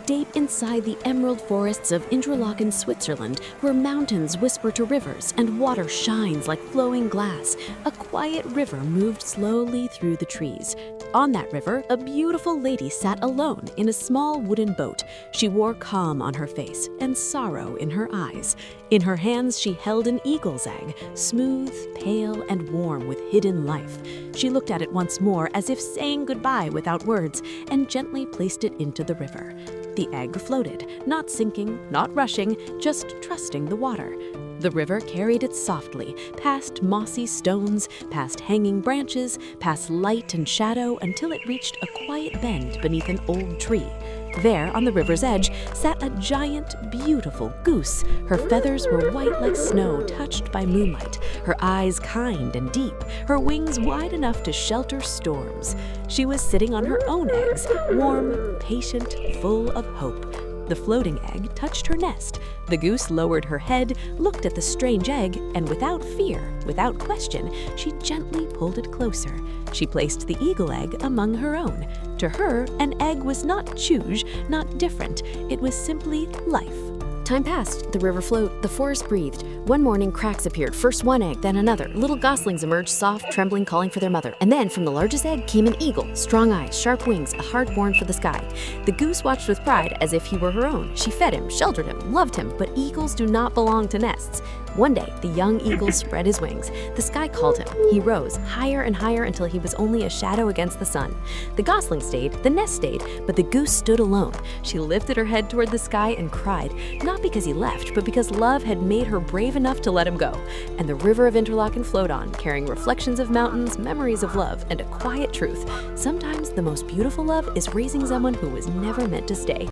Deep inside the emerald forests of Interlaken, Switzerland, where mountains whisper to rivers and water shines like flowing glass, a quiet river moved slowly through the trees. On that river, a beautiful lady sat alone in a small wooden boat. She wore calm on her face and sorrow in her eyes. In her hands, she held an eagle's egg, smooth, pale, and warm with hidden life. She looked at it once more as if saying goodbye without words, and gently placed it into the river. The egg floated, not sinking, not rushing, just trusting the water. The river carried it softly, past mossy stones, past hanging branches, past light and shadow, until it reached a quiet bend beneath an old tree. There, on the river's edge, sat a giant, beautiful goose. Her feathers were white like snow touched by moonlight, her eyes kind and deep, her wings wide enough to shelter storms. She was sitting on her own eggs, warm, patient, full of hope. The floating egg touched her nest. The goose lowered her head, looked at the strange egg, and without fear, without question, she gently pulled it closer. She placed the eagle egg among her own. To her, an egg was not choose, not different. It was simply life. Time passed, the river flowed, the forest breathed. One morning, cracks appeared, first one egg, then another. Little goslings emerged, soft, trembling, calling for their mother. And then, from the largest egg came an eagle, strong eyes, sharp wings, a heart born for the sky. The goose watched with pride, as if he were her own. She fed him, sheltered him, loved him, but eagles do not belong to nests. One day, the young eagle spread his wings. The sky called him. He rose, higher and higher until he was only a shadow against the sun. The gosling stayed, the nest stayed, but the goose stood alone. She lifted her head toward the sky and cried, not because he left, but because love had made her brave enough to let him go. And the river of Interlaken flowed on, carrying reflections of mountains, memories of love, and a quiet truth. Sometimes the most beautiful love is raising someone who was never meant to stay.